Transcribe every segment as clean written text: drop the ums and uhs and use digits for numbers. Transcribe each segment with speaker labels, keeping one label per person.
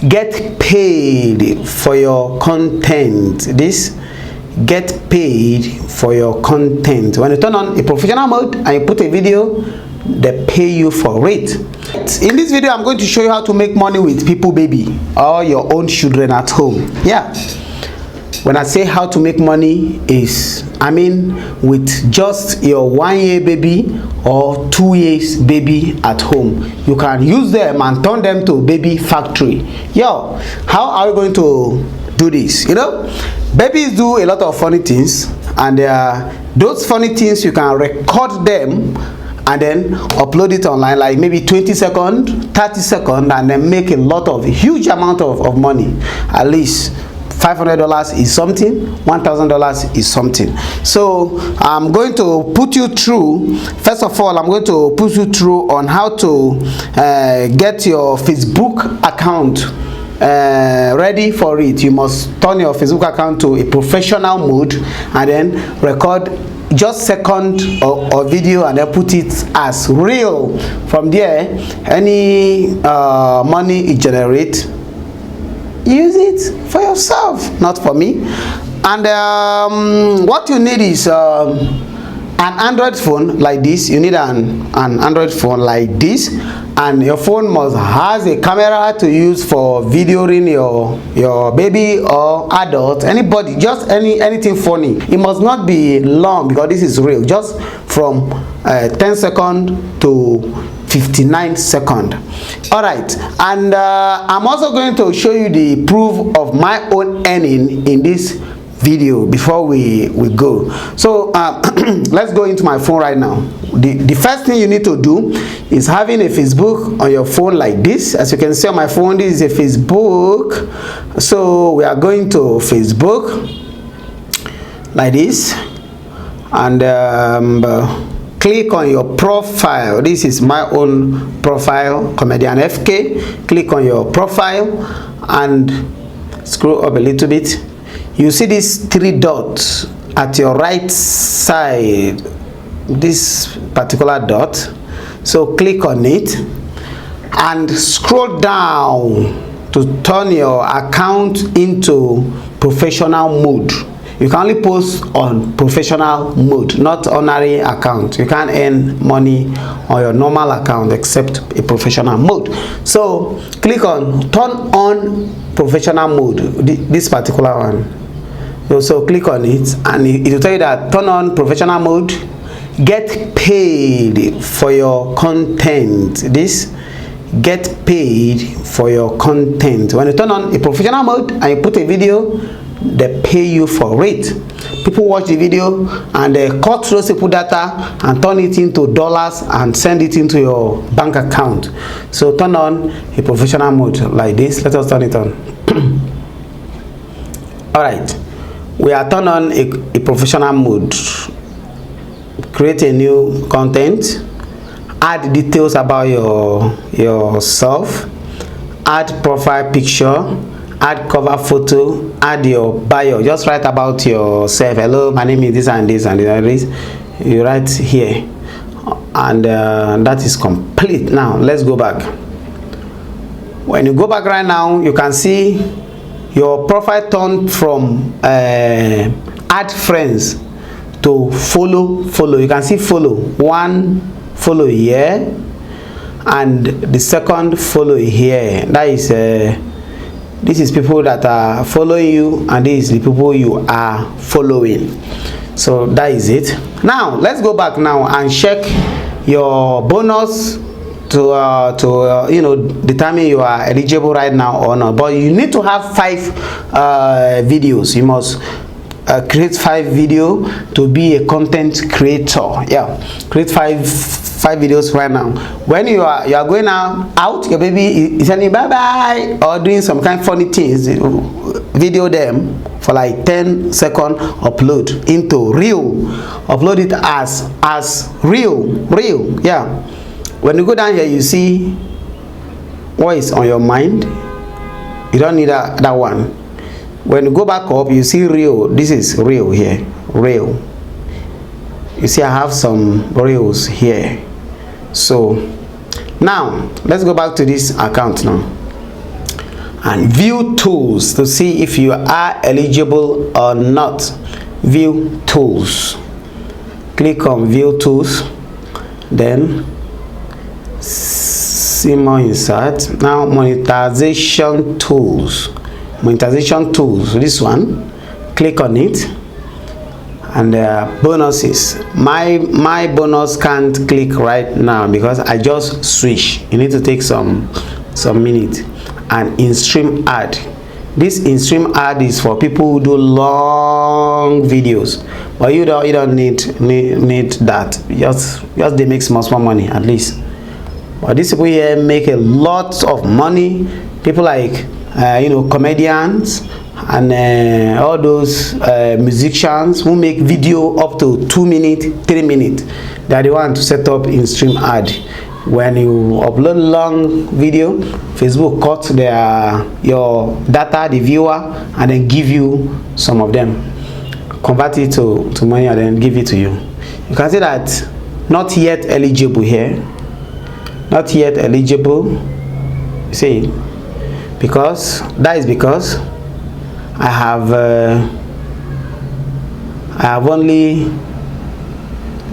Speaker 1: get paid for your content. This get paid for your content. When you turn on a professional mode and you put a video, they pay you for it. In this video, I'm going to show you how to make money with people baby or your own children at home. Yeah, when I say how to make money is, I mean with just your 1 year baby or 2 years baby at home. You can use them and turn them to baby factory. Yo, how are we going to do this? You know, babies do a lot of funny things, and those funny things you can record them and then upload it online, like maybe 20 seconds, 30 seconds, and then make a lot of huge amount of money. At least $500 is something, $1,000 is something. So I'm going to put you through, first of all, I'm going to put you through on how to get your Facebook account ready for it. You must turn your Facebook account to a professional mode and then record just second or video and then put it as real. From there, any money it generates, use it for yourself, not for me. And what you need is an Android phone like this. You need an Android phone like this, and your phone must has a camera to use for videoing your baby or adult, anybody, just anything funny. It must not be long because this is real, just from 10 seconds to 59 seconds. All right, and I'm also going to show you the proof of my own earning in this video before we go. So let's go into my phone right now. The first thing you need to do is having a Facebook on your phone like this. As you can see on my phone, this is a Facebook. So we are going to Facebook like this, and click on your profile. This is my own profile, Comedian FK. Click on your profile and scroll up a little bit. You see these 3 dots at your right side, this particular dot. So click on it and scroll down to turn your account into professional mode. You can only post on professional mode, not ordinary account. You can't earn money on your normal account except a professional mode. So click on turn on professional mode, this particular one. So click on it and it will tell you that turn on professional mode, get paid for your content. This get paid for your content. When you turn on a professional mode and you put a video, they pay you for it. People watch the video and they cut those people data and turn it into dollars and send it into your bank account. So turn on a professional mode like this. Let us turn it on. All right, we are turned on a professional mode. Create a new content, add details about yourself, add profile picture, add cover photo, add your bio. Just write about yourself. Hello, my name is this and this and this. You write here, and that is complete. Now let's go back. When you go back right now, you can see your profile turned from add friends to follow. You can see follow. One follow here and the second follow here. That is this is people that are following you, and this is the people you are following. So that is it. Now let's go back now and check your bonus to you know, determine you are eligible right now or not. But you need to have 5 videos. You must create 5 videos to be a content creator. Yeah, create 5 videos right now. When you are going out, your baby is saying bye bye or doing some kind of funny things, video them for like 10 seconds, upload into reel, upload it as real. Yeah, when you go down here, you see what is on your mind. You don't need that one. When you go back up, you see reel. This is reel here, reel. You see I have some reels here. So now let's go back to this account now. and view tools to see if you are eligible or not. View tools. Click on view tools, then see more insert. Now monetization tools. Monetization tools, this one, click on it, and bonuses. My bonus can't click right now because I just switch. You need to take some minutes. And in-stream ad. This in-stream ad is for people who do long videos, but you don't need that. Just they make small money at least. But these people here make a lot of money. People like comedians and all those musicians who make video up to 2 minutes, 3 minutes. They are the one to set up in-stream ad. When you upload long video, Facebook cuts your data, the viewer, and then give you some of them, convert it to money, and then give it to you. You can see that not yet eligible here, not yet eligible. You see, because I have only,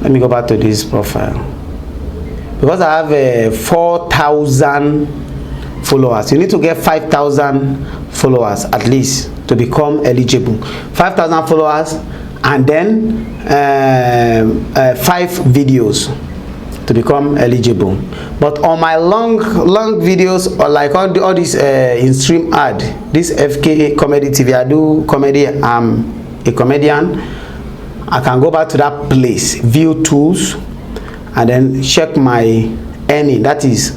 Speaker 1: let me go back to this profile. Because I have 4,000 followers. You need to get 5,000 followers at least to become eligible. 5,000 followers, and then 5 videos to become eligible. But on my long videos, or like all this in-stream ad, this FK Comedy TV, I do comedy. I'm a comedian. I can go back to that place, view tools, and then check my earning. That is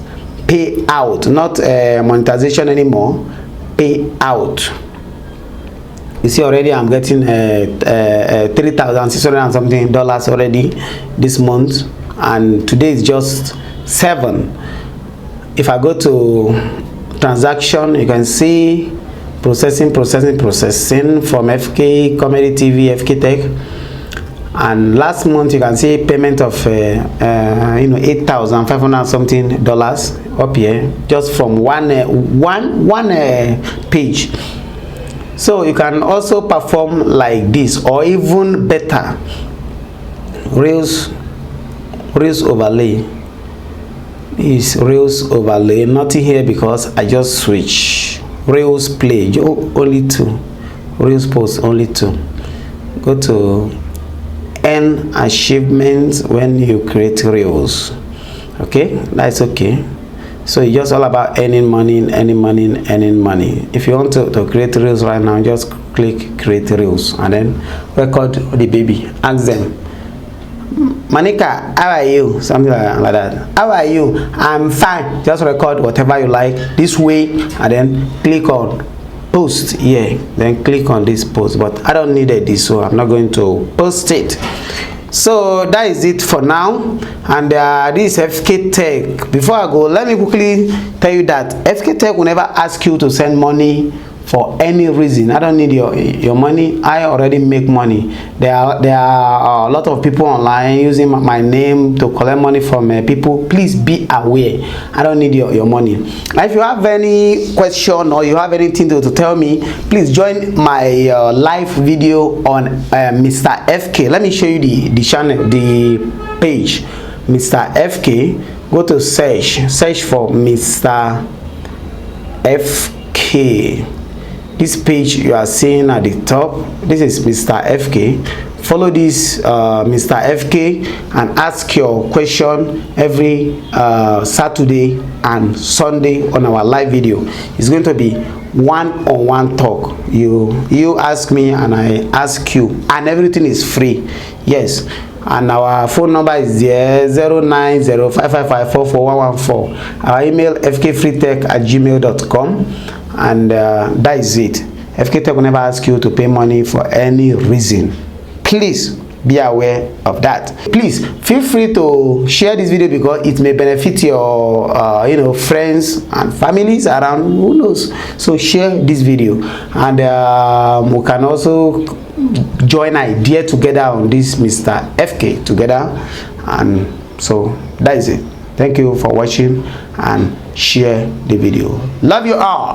Speaker 1: payout, not monetization anymore. Payout. You see already I'm getting $3,600 and something already this month, and today is just 7. If I go to transaction, you can see processing from FK Comedy TV, fkfreetech. And last month you can see payment of $8,500 something up here, just from one page. So you can also perform like this, or even better. Reels overlay. Is Reels overlay. Nothing here because I just switch. Reels play only 2. Reels post only 2. Go to earn achievements when you create reels. Okay, that's okay. So it's just all about earning money. If you want to create reels right now, just click create reels and then record the baby. Ask them, Manika, how are you? Something like that. How are you? I'm fine. Just record whatever you like this way, and then click on post here, then click on this post. But I don't need this, so I'm not going to post it. So that is it for now. And this is fkfreetech. Before I go, let me quickly tell you that fkfreetech will never ask you to send money for any reason. I don't need your money. I already make money. There are a lot of people online using my name to collect money from people. Please be aware. I don't need your money. If you have any question or you have anything to tell me, please join my live video on Mr. FK. Let me show you the channel, the page, Mr. FK. Go to search for Mr. FK. This page you are seeing at the top, this is Mr. FK. Follow this Mr. FK and ask your question every Saturday and Sunday on our live video. It's going to be one-on-one talk. You ask me and I ask you, and everything is free. Yes. And our phone number is there, 09055544114. Our email fkfreetech@gmail.com. And that is it. fkfreetech will never ask you to pay money for any reason. Please be aware of that. Please feel free to share this video because it may benefit your friends and families around. Who knows? So share this video, and we can also join idea together on this Mr. FK together. And so that is it. Thank you for watching, and share the video. Love you all.